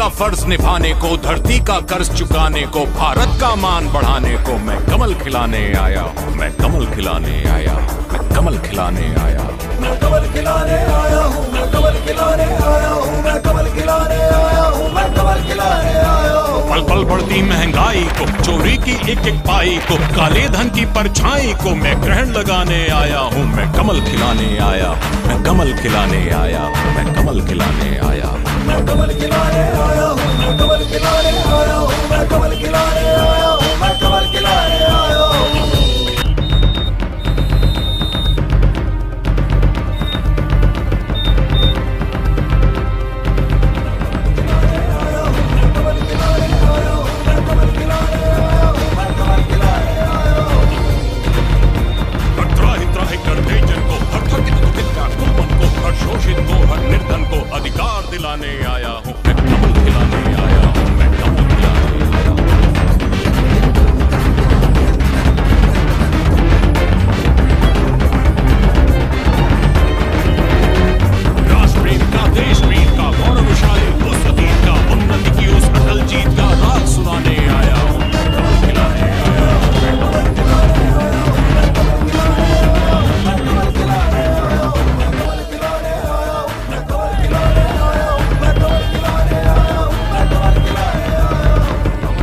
का फर्ज निभाने को, धरती का कर्ज चुकाने को, भारत का मान बढ़ाने को मैं कमल खिलाने आया हूँ, मैं कमल खिलाने आया, मैं कमल खिलाने आया, मैं कमल खिलाने आया हूँ, मैं कमल खिलाने आया हूँ, मैं कमल खिलाने आया हूँ, मैं कमल खिलाने आया हूँ। पल पल बढ़ती महंगाई को, चोरी की एक एक पाई को, काले धन की परछाई को मैं ग्रहण लगाने आया हूँ, मैं कमल खिलाने आया, मैं कमल खिलाने आया, मैं कमल खिलाने आया, मैं कमल खिलाने आया हूँ, मैं कमल खिलाने आया हूँ, मैं कमल खिलाने आया हूँ, मैं कमल खिलाने आया हूँ। अधिकार दिलाने आया हूँ, मैं कमल खिलाने आया हूँ, मैं कमल खिलाने आया हूँ। राष्ट्र प्रेम का, देश प्रेम का, गौरवशाली उस अतीत का, उन्नति की उस अटल जीत का राग सुनाने आया हूँ, मैं कमल खिलाने आया हूँ, मैं कमल खिलाने आया हूँ, मैं कमल खिलाने आया हूँ, मैं कमल खिलाने आया हूँ, मैं कमल खिलाने आया हूँ, मैं कमल खिलाने आया हूँ, मैं कमल खिलाने आया हूँ, मैं कमल खिलाने आया हूँ।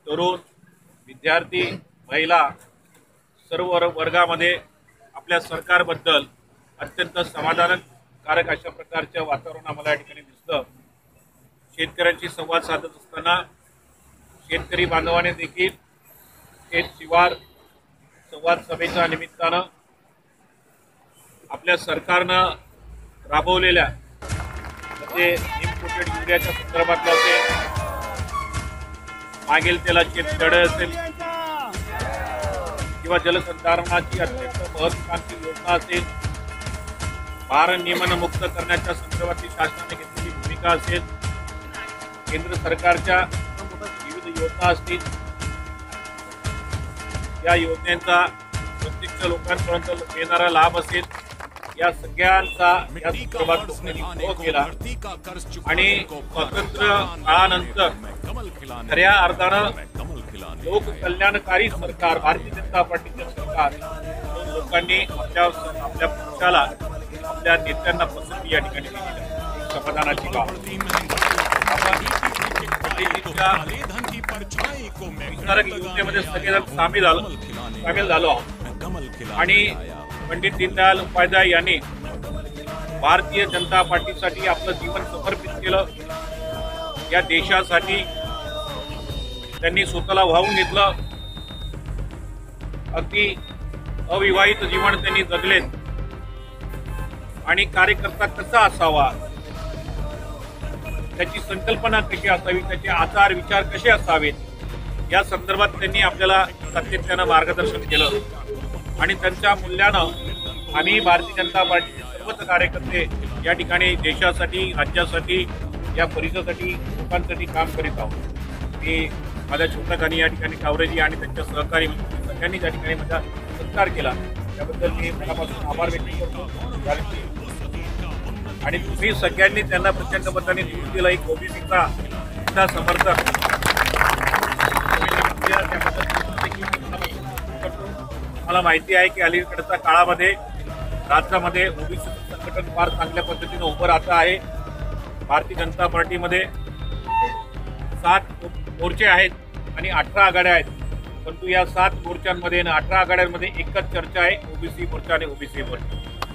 तरुण, विद्यार्थी, महिला सर्व वर्गामध्ये आपल्या सरकारबद्दल अत्यंत समाधानकारक अशा प्रकारचे वातावरण आम्हाला या ठिकाणी दिसतं। शेतकऱ्यांशी संवाद साधत असताना शेतकरी बांधवाने देखील शेत शिवार संवाद सभेच्या निमित्तानं आपल्या सरकारनं राबवलेल्या म्हणजे इम्पोर्टेड युरियाच्या संदर्भातलं असेल, मागील तेलाची दडे असेल किंवा जलसंधारणाची अत्यंत महत्त्वाकांक्षी योजना असेल, भार नियमन मुक्त करण्याच्या संदर्भातली शासनाने घेतलेली भूमिका असेल, केंद्र सरकारच्या विविध योजना असतील, या योजनेचा प्रत्यक्ष लोकांपर्यंत येणारा लाभ असेल, या सगळ्यांचा या संदर्भात लोकांनी उपयोग केला आणि स्वातंत्र्य काळानंतर खऱ्या अर्थानं लोक कल्याणकारी सरकार, भारतीय जनता पार्टीचे सरकार लोकांनी आपल्या पक्षाला, आपल्या नेत्यांना पसंती या ठिकाणी दिली, समाधानाची बाब। विस्तारक योजनेमध्ये सगळेजण सामील झालो आहोत आणि पंडित दीनदयाल उपाध्याय यांनी भारतीय जनता पार्टीसाठी आपलं जीवन समर्पित केलं। या देशासाठी त्यांनी स्वतःला वाहून घेतलं। अगदी अविवाहित जीवन त्यांनी जगले आणि कार्यकर्ता कसा असावा, त्याची संकल्पना कशी असावी, त्याचे आचार विचार कसे असावेत, या संदर्भात त्यांनी आपल्याला सातत्यानं मार्गदर्शन केलं आणि त्यांच्या मूल्यानं आम्ही भारतीय जनता पार्टीचे सर्वच कार्यकर्ते या ठिकाणी देशासाठी, राज्यासाठी, या परिसरासाठी, लोकांसाठी काम करीत आहोत। मी माझ्या छोटखानी या ठिकाणी कावरेजी आणि त्यांच्या सहकारी सगळ्यांनी त्या ठिकाणी माझा सत्कार केला, त्याबद्दल मी मनापासून आभार व्यक्त करतो। आणि तुम्ही सगळ्यांनी त्यांना प्रचंड मताने निवडून दिला, एक ओबीसीचा समर्थक मला माहिती आहे की अलीकडच्या काळामध्ये राज्यामध्ये ओबीसी संघटन फार चांगल्या पद्धतीने उभं राहत आहे। भारतीय जनता पार्टीमध्ये 7 मोर्चे आहेत आणि 18 आघाड्या आहेत, परंतु या 7 मोर्चांमध्ये आणि 18 आघाड्यांमध्ये एकच चर्चा आहे, ओबीसी मोर्चा आणि ओबीसी मोर्चा।